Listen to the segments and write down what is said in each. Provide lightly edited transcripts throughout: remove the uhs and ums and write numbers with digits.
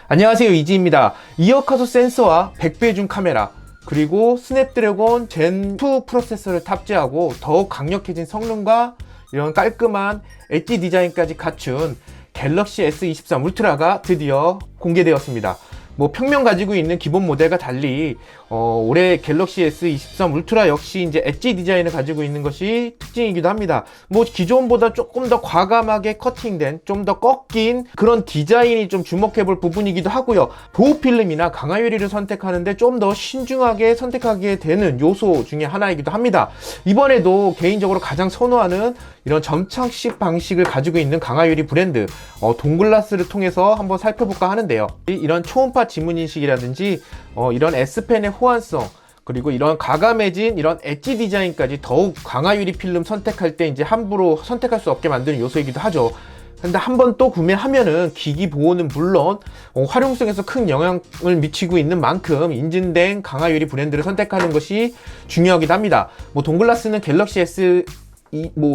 안녕하세요, 이지입니다. 이어카소 센서와 100배 줌 카메라, 그리고 스냅드래곤 젠2 프로세서를 탑재하고 더욱 강력해진 성능과 이런 깔끔한 엣지 디자인까지 갖춘 갤럭시 S23 울트라가 드디어 공개되었습니다. 평명 가지고 있는 기본 모델과 달리 올해 갤럭시 S23 울트라 역시 이제 엣지 디자인을 가지고 있는 것이 특징이기도 합니다. 기존보다 조금 더 과감하게 커팅된, 좀 더 꺾인 그런 디자인이 좀 주목해 볼 부분이기도 하고요. 보호 필름이나 강화 유리를 선택하는데 좀 더 신중하게 선택하게 되는 요소 중에 하나이기도 합니다. 이번에도 개인적으로 가장 선호하는 이런 점착식 방식을 가지고 있는 강화 유리 브랜드 동글라스를 통해서 한번 살펴볼까 하는데요. 이런 초음파 지문 인식이라든지 이런 S펜의 호환성, 그리고 이런 과감해진 이런 엣지 디자인까지 더욱 강화 유리 필름 선택할 때 이제 함부로 선택할 수 없게 만드는 요소이기도 하죠. 근데 한번 또 구매하면은 기기 보호는 물론 활용성에서 큰 영향을 미치고 있는 만큼 인증된 강화 유리 브랜드를 선택하는 것이 중요하기도 합니다. 동글라스는 갤럭시 S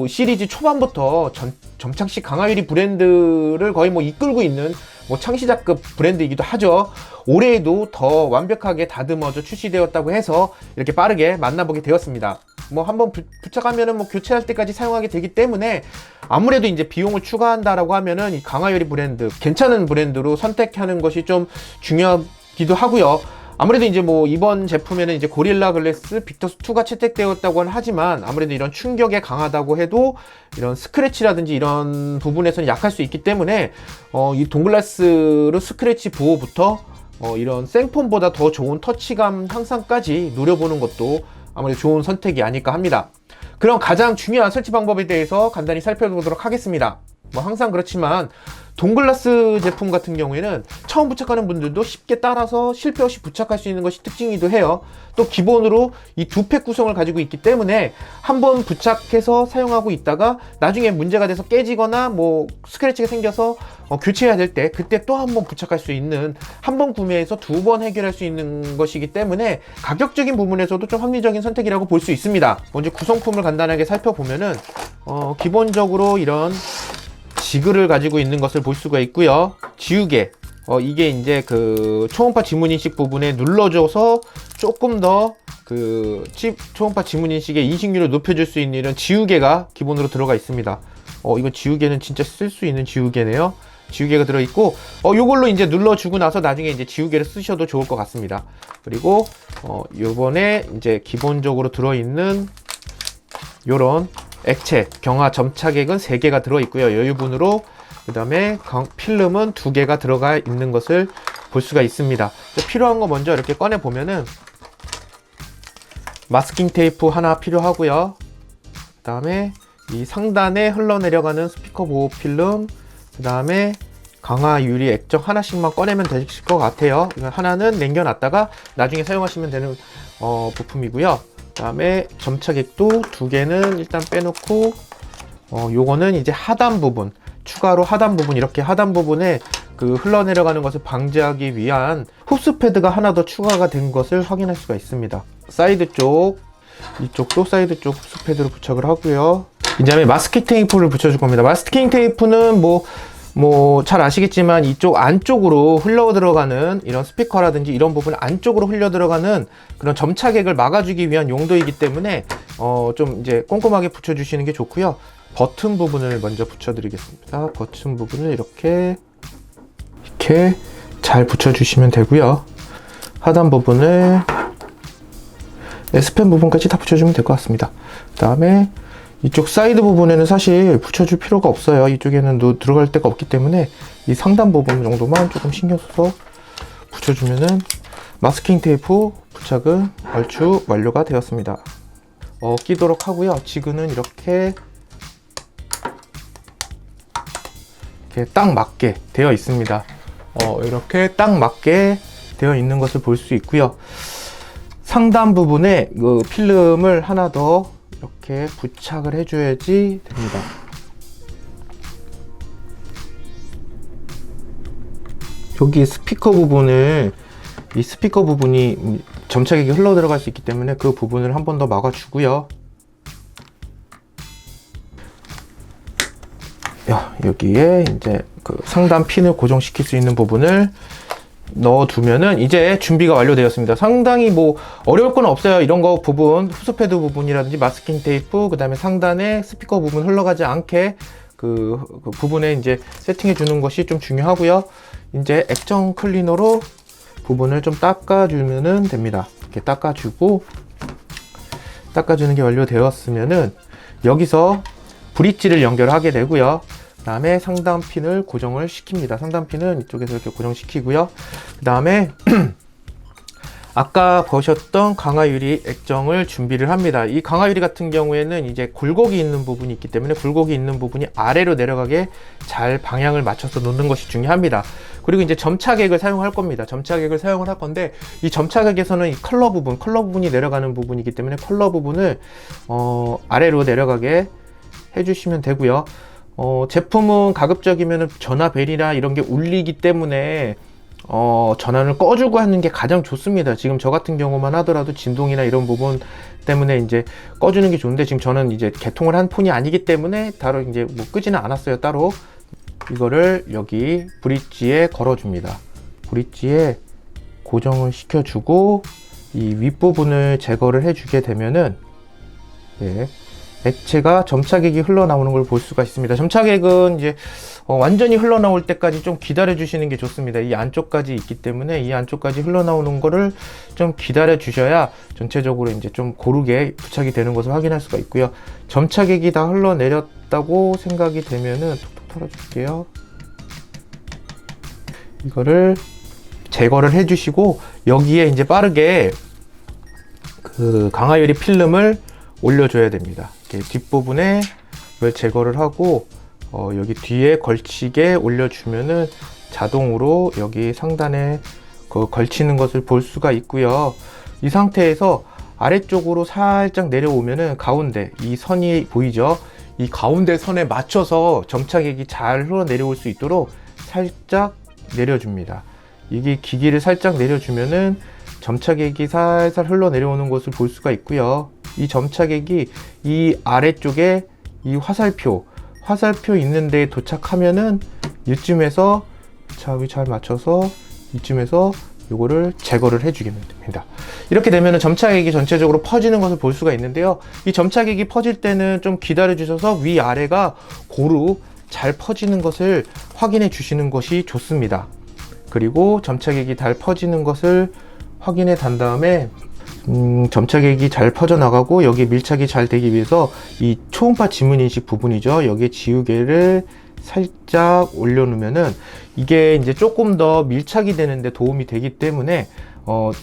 시리즈 초반부터 점착식 강화 유리 브랜드를 거의 이끌고 있는 창시자급 브랜드이기도 하죠. 올해에도 더 완벽하게 다듬어져 출시되었다고 해서 이렇게 빠르게 만나보게 되었습니다. 한번 부착하면은 교체할 때까지 사용하게 되기 때문에 아무래도 이제 비용을 추가한다라고 하면은 이 강화 유리 브랜드, 괜찮은 브랜드로 선택하는 것이 좀 중요하기도 하고요. 아무래도 이제 이번 제품에는 이제 고릴라 글래스 빅터스 2가 채택되었다고는 하지만 아무래도 이런 충격에 강하다고 해도 이런 스크래치라든지 이런 부분에서는 약할 수 있기 때문에 이 동글라스로 스크래치 보호부터 이런 생폰보다 더 좋은 터치감 향상까지 노려보는 것도 아무래도 좋은 선택이 아닐까 합니다. 그럼 가장 중요한 설치 방법에 대해서 간단히 살펴보도록 하겠습니다. 항상 그렇지만 동글라스 제품 같은 경우에는 처음 부착하는 분들도 쉽게 따라서 실패 없이 부착할 수 있는 것이 특징이기도 해요. 또 기본으로 이 두 팩 구성을 가지고 있기 때문에 한번 부착해서 사용하고 있다가 나중에 문제가 돼서 깨지거나 스크래치가 생겨서 교체해야 될 때 그때 또 한번 부착할 수 있는, 한 번 구매해서 두 번 해결할 수 있는 것이기 때문에 가격적인 부분에서도 좀 합리적인 선택이라고 볼 수 있습니다. 먼저 구성품을 간단하게 살펴보면은 기본적으로 이런 지그를 가지고 있는 것을 볼 수가 있고요. 지우개, 이게 이제 그 초음파 지문 인식 부분에 눌러줘서 조금 더 초음파 지문 인식의 인식률을 높여줄 수 있는 이런 지우개가 기본으로 들어가 있습니다. 이거 지우개는 진짜 쓸 수 있는 지우개네요. 지우개가 들어있고, 요걸로 이제 눌러주고 나서 나중에 이제 지우개를 쓰셔도 좋을 것 같습니다. 그리고, 요번에 이제 기본적으로 들어있는 요런 액체 경화 점착액은 3개가 들어있고요. 여유분으로, 그 다음에 필름은 2개가 들어가 있는 것을 볼 수가 있습니다. 필요한 거 먼저 이렇게 꺼내 보면은 마스킹 테이프 하나 필요하고요. 그 다음에 이 상단에 흘러내려가는 스피커 보호 필름, 그 다음에 강화 유리 액정 하나씩만 꺼내면 되실 것 같아요. 이건 하나는 남겨놨다가 나중에 사용하시면 되는 부품이고요. 그 다음에 점착액도 2개는 일단 빼놓고, 요거는 이제 하단 부분, 추가로 하단 부분, 이렇게 하단 부분에 흘러내려가는 것을 방지하기 위한 흡수 패드가 하나 더 추가가 된 것을 확인할 수가 있습니다. 사이드 쪽, 이쪽도 사이드 쪽 흡수 패드로 부착을 하고요. 그 다음에 마스킹 테이프를 붙여줄 겁니다. 마스킹 테이프는 잘 아시겠지만 이쪽 안쪽으로 흘러 들어가는 이런 스피커라든지 이런 부분 안쪽으로 흘러 들어가는 그런 점착액을 막아주기 위한 용도이기 때문에 좀 이제 꼼꼼하게 붙여주시는 게 좋고요. 버튼 부분을 먼저 붙여드리겠습니다. 버튼 부분을 이렇게 잘 붙여주시면 되고요. 하단 부분을 S펜 부분까지 다 붙여주면 될 것 같습니다. 그 다음에 이쪽 사이드 부분에는 사실 붙여줄 필요가 없어요. 이쪽에는 들어갈 데가 없기 때문에 이 상단 부분 정도만 조금 신경 써서 붙여주면은 마스킹 테이프 부착은 얼추 완료가 되었습니다. 끼도록 하고요. 지그는 이렇게 딱 맞게 되어 있습니다. 이렇게 딱 맞게 되어 있는 것을 볼 수 있고요. 상단 부분에 필름을 하나 더 이렇게 부착을 해줘야지 됩니다. 여기 스피커 부분을, 이 스피커 부분이 점착액이 흘러 들어갈 수 있기 때문에 그 부분을 한 번 더 막아주고요. 여기에 이제 상단 핀을 고정시킬 수 있는 부분을 넣어두면은 이제 준비가 완료되었습니다. 상당히 뭐 어려울 건 없어요. 이런 거 부분, 후스패드 부분이라든지 마스킹 테이프, 그 다음에 상단에 스피커 부분 흘러가지 않게 그 부분에 이제 세팅해 주는 것이 좀 중요하고요. 이제 액정 클리너로 부분을 좀 닦아주면 됩니다. 이렇게 닦아주고, 닦아주는 게 완료되었으면은 여기서 브릿지를 연결하게 되고요. 그 다음에 상단핀을 고정을 시킵니다. 상단핀은 이쪽에서 이렇게 고정시키고요. 그 다음에 아까 보셨던 강화유리 액정을 준비를 합니다. 이 강화유리 같은 경우에는 이제 굴곡이 있는 부분이 있기 때문에 굴곡이 있는 부분이 아래로 내려가게 잘 방향을 맞춰서 놓는 것이 중요합니다. 그리고 이제 점착액을 사용할 겁니다. 점착액을 사용을 할 건데, 이 점착액에서는 이 컬러 부분이 내려가는 부분이기 때문에 컬러 부분을 아래로 내려가게 해주시면 되고요. 제품은 가급적이면 전화벨이나 이런 게 울리기 때문에 전원을 꺼주고 하는 게 가장 좋습니다. 지금 저 같은 경우만 하더라도 진동이나 이런 부분 때문에 이제 꺼주는 게 좋은데, 지금 저는 이제 개통을 한 폰이 아니기 때문에 따로 이제 뭐 끄지는 않았어요. 따로 이거를 여기 브릿지에 걸어줍니다. 브릿지에 고정을 시켜주고 이 윗부분을 제거를 해주게 되면은, 예, 액체가 점착액이 흘러나오는 걸 볼 수가 있습니다. 점착액은 이제 완전히 흘러나올 때까지 좀 기다려 주시는 게 좋습니다. 이 안쪽까지 있기 때문에 이 안쪽까지 흘러나오는 거를 좀 기다려 주셔야 전체적으로 이제 좀 고르게 부착이 되는 것을 확인할 수가 있고요. 점착액이 다 흘러내렸다고 생각이 되면은 톡톡 털어줄게요. 이거를 제거를 해주시고, 여기에 이제 빠르게 그 강화유리 필름을 올려줘야 됩니다. 이렇게 뒷부분에 을 제거를 하고 여기 뒤에 걸치게 올려주면은 자동으로 여기 상단에 그 걸치는 것을 볼 수가 있고요. 이 상태에서 아래쪽으로 살짝 내려오면은 가운데 이 선이 보이죠? 이 가운데 선에 맞춰서 점착액이 잘 흘러내려올 수 있도록 살짝 내려줍니다. 이게 기기를 살짝 내려주면은 점착액이 살살 흘러내려오는 것을 볼 수가 있고요. 이 점착액이 이 아래쪽에 이 화살표 있는 데에 도착하면은 이쯤에서 자위 잘 맞춰서 이쯤에서 요거를 제거를 해주게 됩니다. 이렇게 되면은 점착액이 전체적으로 퍼지는 것을 볼 수가 있는데요. 이 점착액이 퍼질 때는 좀 기다려 주셔서 위아래가 고루 잘 퍼지는 것을 확인해 주시는 것이 좋습니다. 그리고 점착액이 잘 퍼지는 것을 확인해 단 다음에 점착액이 잘 퍼져나가고 여기 밀착이 잘 되기 위해서 이 초음파 지문인식 부분이죠. 여기에 지우개를 살짝 올려놓으면은 이게 이제 조금 더 밀착이 되는데 도움이 되기 때문에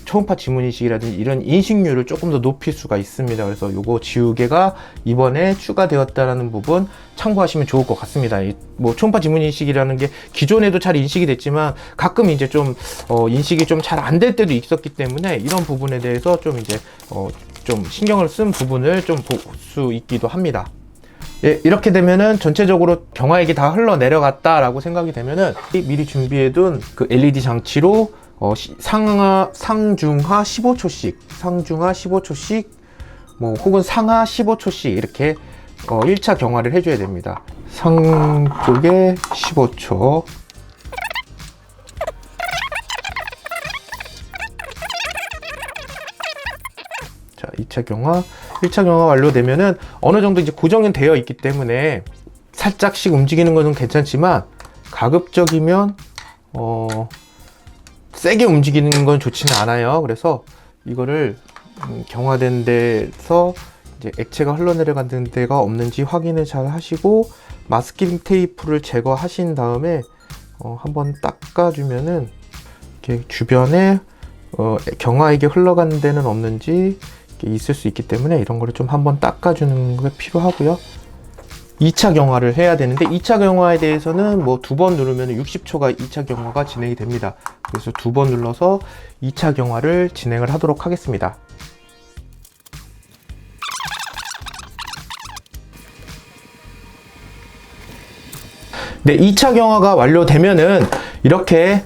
초음파 지문인식이라든지 이런 인식률을 조금 더 높일 수가 있습니다. 그래서 요거 지우개가 이번에 추가되었다는 부분 참고하시면 좋을 것 같습니다. 뭐 초음파 지문인식이라는 게 기존에도 잘 인식이 됐지만 가끔 이제 좀 인식이 좀 잘 안 될 때도 있었기 때문에 이런 부분에 대해서 좀 이제 좀 신경을 쓴 부분을 좀 볼 수 있기도 합니다. 예, 이렇게 되면은 전체적으로 경화액이 다 흘러 내려갔다 라고 생각이 되면은 미리 준비해둔 그 LED 장치로 상중하 15초씩 뭐 혹은 상하 15초씩 이렇게 1차 경화를 해줘야 됩니다. 상 쪽에 15초, 자 2차 경화, 1차 경화 완료되면은 어느 정도 이제 고정은 되어 있기 때문에 살짝씩 움직이는 것은 괜찮지만 가급적이면 세게 움직이는 건 좋지는 않아요. 그래서 이거를 경화된 데서 이제 액체가 흘러내려가는 데가 없는지 확인을 잘 하시고 마스킹 테이프를 제거하신 다음에 한번 닦아주면은 이렇게 주변에 경화액이 흘러가는 데는 없는지 있을 수 있기 때문에 이런 거를 좀 한번 닦아주는 게 필요하고요. 2차 경화를 해야 되는데 2차 경화에 대해서는 뭐 2번 누르면 60초가 2차 경화가 진행이 됩니다. 그래서 2번 눌러서 2차 경화를 진행을 하도록 하겠습니다. 네, 2차 경화가 완료되면은 이렇게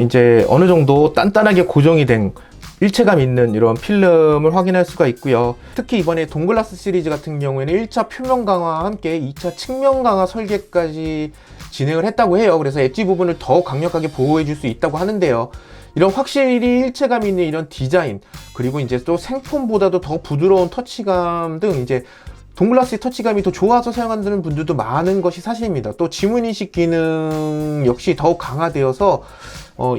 이제 어느 정도 단단하게 고정이 된 일체감 있는 이런 필름을 확인할 수가 있고요. 특히 이번에 동글라스 시리즈 같은 경우에는 1차 표면 강화와 함께 2차 측면 강화 설계까지 진행을 했다고 해요. 그래서 엣지 부분을 더 강력하게 보호해 줄 수 있다고 하는데요. 이런 확실히 일체감 있는 이런 디자인, 그리고 이제 또 생폰보다도 더 부드러운 터치감 등 이제 동글라스의 터치감이 더 좋아서 사용하는 분들도 많은 것이 사실입니다. 또 지문인식 기능 역시 더욱 강화되어서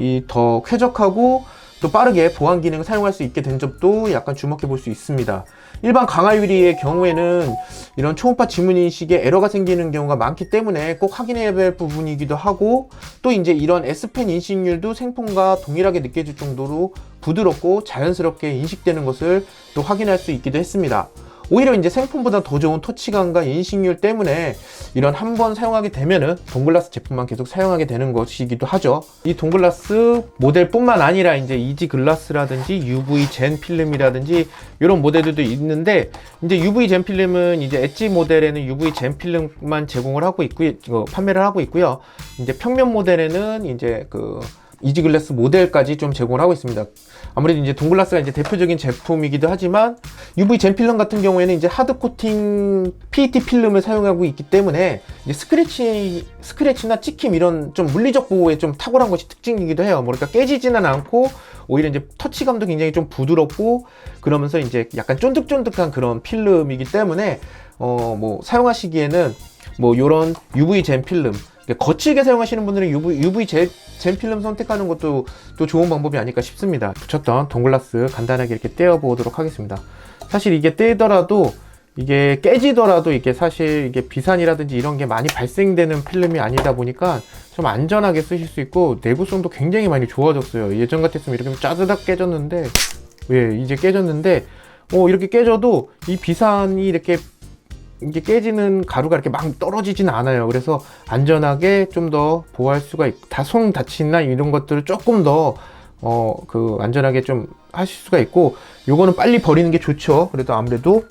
이 더 쾌적하고 또 빠르게 보안 기능을 사용할 수 있게 된 점도 약간 주목해 볼 수 있습니다. 일반 강화 유리의 경우에는 이런 초음파 지문인식에 에러가 생기는 경우가 많기 때문에 꼭 확인해야 될 부분이기도 하고, 또 이제 이런 S펜 인식률도 생폰과 동일하게 느껴질 정도로 부드럽고 자연스럽게 인식되는 것을 또 확인할 수 있기도 했습니다. 오히려 이제 생폰보다 더 좋은 터치감과 인식률 때문에 이런 한번 사용하게 되면은 동글라스 제품만 계속 사용하게 되는 것이기도 하죠. 이 동글라스 모델뿐만 아니라 이제 이지 글라스라든지 UV 젠 필름이라든지 이런 모델들도 있는데, 이제 UV 젠 필름은 이제 엣지 모델에는 UV 젠 필름만 제공을 하고 있고요, 판매를 하고 있고요. 이제 평면 모델에는 이제 그 이지 글라스 모델까지 좀 제공을 하고 있습니다. 아무래도 이제 동글라스가 이제 대표적인 제품이기도 하지만 UV 젠 필름 같은 경우에는 이제 하드 코팅 PET 필름을 사용하고 있기 때문에 이제 스크래치나 찍힘 이런 좀 물리적 보호에 좀 탁월한 것이 특징이기도 해요. 뭐 그러니까 깨지지는 않고 오히려 이제 터치감도 굉장히 좀 부드럽고 그러면서 이제 약간 쫀득쫀득한 그런 필름이기 때문에 뭐 사용하시기에는 뭐 요런 UV 젠 필름, 거칠게 사용하시는 분들은 UV 젠 필름 선택하는 것도 또 좋은 방법이 아닐까 싶습니다. 붙였던 동글라스 간단하게 이렇게 떼어 보도록 하겠습니다. 사실 이게 떼더라도 이게 깨지더라도 이게 사실 이게 비산이라든지 이런 게 많이 발생되는 필름이 아니다 보니까 좀 안전하게 쓰실 수 있고 내구성도 굉장히 많이 좋아졌어요. 예전 같았으면 이렇게 짜르닥 깨졌는데, 이제 깨졌는데 이렇게 깨져도 이 비산이 이렇게 깨지는 가루가 이렇게 막 떨어지진 않아요. 그래서 안전하게 좀 더 보호할 수가 있고, 손 다치나 이런 것들을 조금 더 안전하게 좀 하실 수가 있고, 요거는 빨리 버리는 게 좋죠. 그래도 아무래도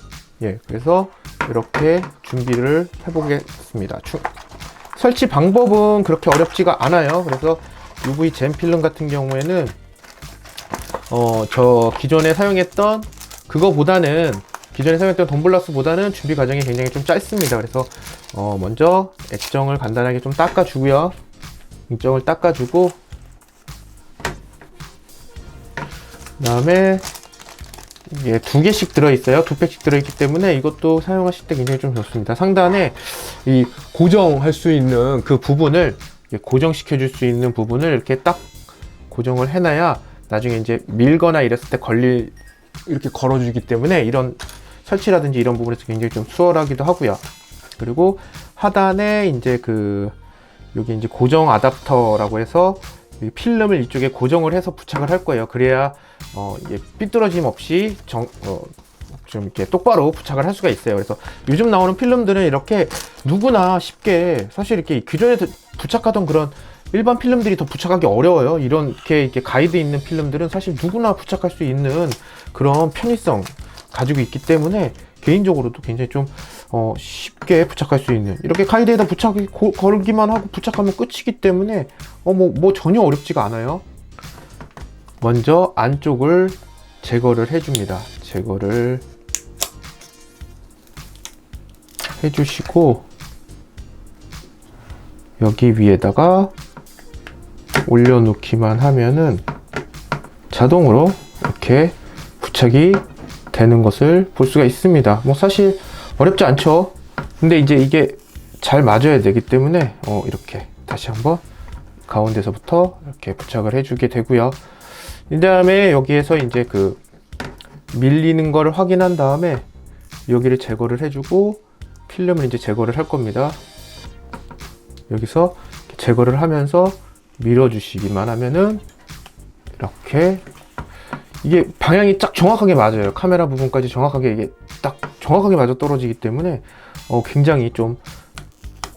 그래서 이렇게 준비를 해보겠습니다. 설치 방법은 그렇게 어렵지가 않아요. 그래서 UV 젠 필름 같은 경우에는 저 기존에 사용했던 동글라스보다는 준비 과정이 굉장히 좀 짧습니다. 그래서 먼저 액정을 간단하게 좀 닦아주고요. 액정을 닦아주고, 그 다음에 이게 2개씩 들어있어요. 2팩씩 들어있기 때문에 이것도 사용하실 때 굉장히 좀 좋습니다. 상단에 이 고정할 수 있는 그 부분을, 고정시켜 줄 수 있는 부분을 이렇게 딱 고정을 해놔야 나중에 이제 밀거나 이랬을 때 이렇게 걸어주기 때문에 이런 설치라든지 이런 부분에서 굉장히 좀 수월하기도 하고요. 그리고 하단에 이제 여기 이제 고정 아답터라고 해서 이 필름을 이쪽에 고정을 해서 부착을 할 거예요. 그래야 이게 삐뚤어짐 없이 좀 이렇게 똑바로 부착을 할 수가 있어요. 그래서 요즘 나오는 필름들은 이렇게 누구나 쉽게, 사실 이렇게 기존에 부착하던 그런 일반 필름들이 더 부착하기 어려워요. 이렇게 가이드 있는 필름들은 사실 누구나 부착할 수 있는 그런 편의성 가지고 있기 때문에 개인적으로도 굉장히 좀 쉽게 부착할 수 있는, 이렇게 가이드에다 걸기만 하고 부착하면 끝이기 때문에 뭐 전혀 어렵지가 않아요. 먼저 안쪽을 제거를 해줍니다. 제거를 해주시고 여기 위에다가 올려놓기만 하면은 자동으로 이렇게 부착이 되는 것을 볼 수가 있습니다. 뭐 사실 어렵지 않죠. 근데 이제 이게 잘 맞아야 되기 때문에 이렇게 다시 한번 가운데서부터 이렇게 부착을 해주게 되고요. 이 다음에 여기에서 이제 밀리는 거를 확인한 다음에 여기를 제거를 해주고 필름을 이제 제거를 할 겁니다. 여기서 제거를 하면서 밀어주시기만 하면은 이렇게 이게 방향이 딱 정확하게 맞아요. 카메라 부분까지 정확하게 이게 딱 정확하게 맞아 떨어지기 때문에 굉장히 좀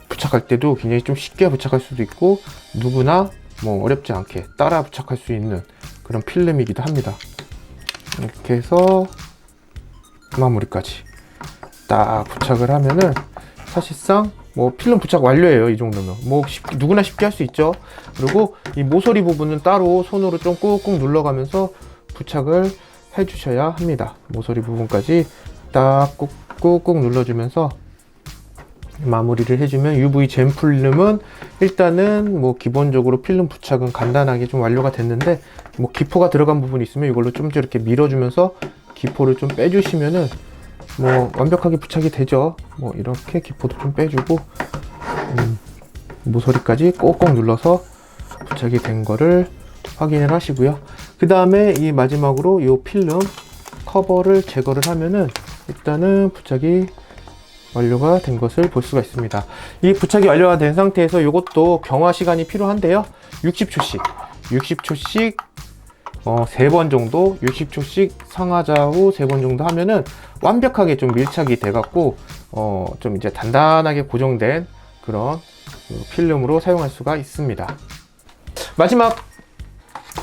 부착할 때도 굉장히 좀 쉽게 부착할 수도 있고 누구나 뭐 어렵지 않게 따라 부착할 수 있는 그런 필름이기도 합니다. 이렇게 해서 마무리까지 딱 부착을 하면은 사실상 뭐 필름 부착 완료예요. 이 정도면 뭐 누구나 쉽게 할 수 있죠. 그리고 이 모서리 부분은 따로 손으로 좀 꾹꾹 눌러가면서 부착을 해 주셔야 합니다. 모서리 부분까지 딱 꾹꾹 눌러주면서 마무리를 해주면 UV 젠 필름은 일단은 뭐 기본적으로 필름 부착은 간단하게 좀 완료가 됐는데 뭐 기포가 들어간 부분이 있으면 이걸로 좀 이렇게 밀어주면서 기포를 좀 빼주시면은 뭐 완벽하게 부착이 되죠. 뭐 이렇게 기포도 좀 빼주고 모서리까지 꼭꼭 눌러서 부착이 된 거를 확인을 하시고요. 그 다음에 이 마지막으로 이 필름 커버를 제거를 하면은 일단은 부착이 완료가 된 것을 볼 수가 있습니다. 이 부착이 완료가 된 상태에서 이것도 경화 시간이 필요한데요. 60초씩 3번 정도, 60초씩 상하좌우 3번 정도 하면은 완벽하게 좀 밀착이 돼 갖고 좀 이제 단단하게 고정된 그런 필름으로 사용할 수가 있습니다. 마지막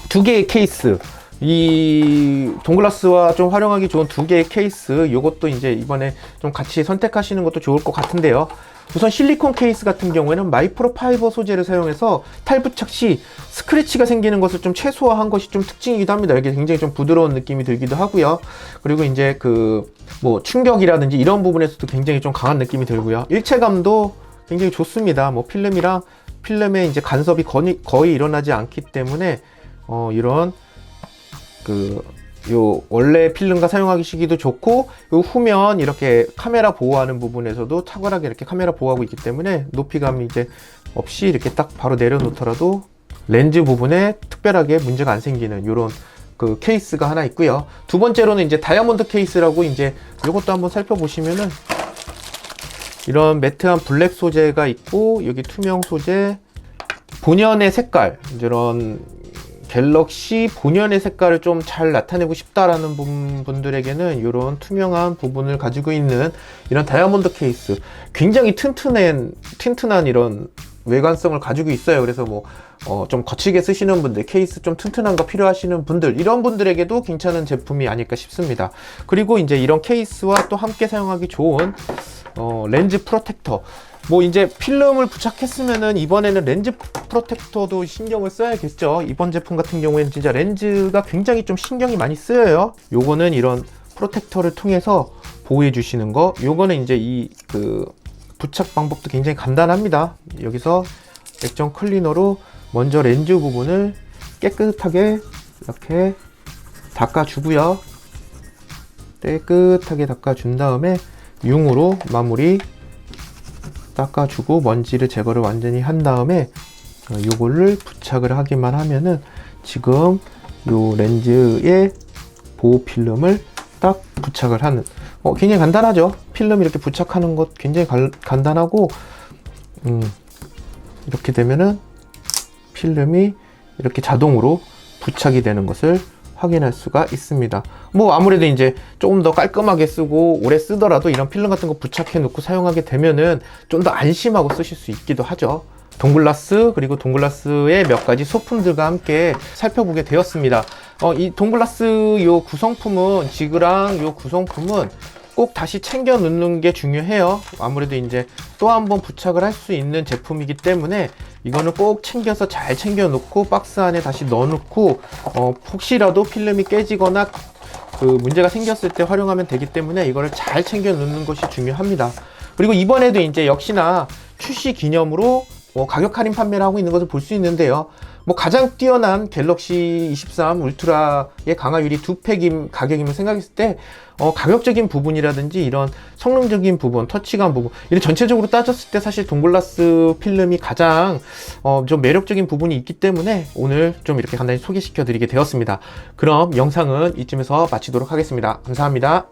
두 개의 케이스, 이 동글라스와 좀 활용하기 좋은 두 개의 케이스, 요것도 이제 이번에 좀 같이 선택하시는 것도 좋을 것 같은데요. 우선 실리콘 케이스 같은 경우에는 마이크로 파이버 소재를 사용해서 탈부착 시 스크래치가 생기는 것을 좀 최소화한 것이 좀 특징이기도 합니다. 이게 굉장히 좀 부드러운 느낌이 들기도 하고요. 그리고 이제 그 뭐 충격이라든지 이런 부분에서도 굉장히 좀 강한 느낌이 들고요. 일체감도 굉장히 좋습니다. 뭐 필름이랑 필름의 이제 간섭이 거의 일어나지 않기 때문에 이런 요 원래 필름과 사용하기 시기도 좋고, 요 후면 이렇게 카메라 보호하는 부분에서도 탁월하게 이렇게 카메라 보호하고 있기 때문에 높이감이 이제 없이 이렇게 딱 바로 내려놓더라도 렌즈 부분에 특별하게 문제가 안 생기는 이런 그 케이스가 하나 있고요. 두 번째로는 이제 다이아몬드 케이스라고 이제 요것도 한번 살펴보시면은 이런 매트한 블랙 소재가 있고, 여기 투명 소재, 본연의 색깔, 이런 갤럭시 본연의 색깔을 좀 잘 나타내고 싶다라는 분들에게는 이런 투명한 부분을 가지고 있는 이런 다이아몬드 케이스, 굉장히 튼튼한 이런 외관성을 가지고 있어요. 그래서 뭐 좀 거치게 쓰시는 분들, 케이스 좀 튼튼한 거 필요하시는 분들, 이런 분들에게도 괜찮은 제품이 아닐까 싶습니다. 그리고 이제 이런 케이스와 또 함께 사용하기 좋은 렌즈 프로텍터, 뭐 이제 필름을 부착했으면은 이번에는 렌즈 프로텍터도 신경을 써야겠죠. 이번 제품 같은 경우에는 진짜 렌즈가 굉장히 좀 신경이 많이 쓰여요. 요거는 이런 프로텍터를 통해서 보호해 주시는 거. 요거는 이제 이 부착 방법도 굉장히 간단합니다. 여기서 액정 클리너로 먼저 렌즈 부분을 깨끗하게 이렇게 닦아주고요. 깨끗하게 닦아준 다음에 융으로 마무리 닦아주고 먼지를 제거를 완전히 한 다음에 요거를 부착을 하기만 하면은 지금 요 렌즈에 보호 필름을 딱 부착을 하는, 굉장히 간단하죠. 필름 이렇게 부착하는 것 굉장히 간단하고, 이렇게 되면은 필름이 이렇게 자동으로 부착이 되는 것을 확인할 수가 있습니다. 뭐 아무래도 이제 조금 더 깔끔하게 쓰고 오래 쓰더라도 이런 필름 같은 거 부착해 놓고 사용하게 되면은 좀 더 안심하고 쓰실 수 있기도 하죠. 동글라스, 그리고 동글라스의 몇 가지 소품들과 함께 살펴보게 되었습니다. 이 동글라스 요 구성품은, 지그랑 요 구성품은 꼭 다시 챙겨 넣는 게 중요해요. 아무래도 이제 또 한 번 부착을 할 수 있는 제품이기 때문에 이거는 꼭 챙겨서 잘 챙겨 놓고 박스 안에 다시 넣어 놓고, 혹시라도 필름이 깨지거나 문제가 생겼을 때 활용하면 되기 때문에 이거를 잘 챙겨 놓는 것이 중요합니다. 그리고 이번에도 이제 역시나 출시 기념으로 가격 할인 판매를 하고 있는 것을 볼 수 있는데요. 뭐 가장 뛰어난 갤럭시 23 울트라의 강화율이 2팩인 가격임을 생각했을 때 가격적인 부분이라든지 이런 성능적인 부분, 터치감 부분, 이런 전체적으로 따졌을 때 사실 동글라스 필름이 가장 좀 매력적인 부분이 있기 때문에 오늘 좀 이렇게 간단히 소개시켜 드리게 되었습니다. 그럼 영상은 이쯤에서 마치도록 하겠습니다. 감사합니다.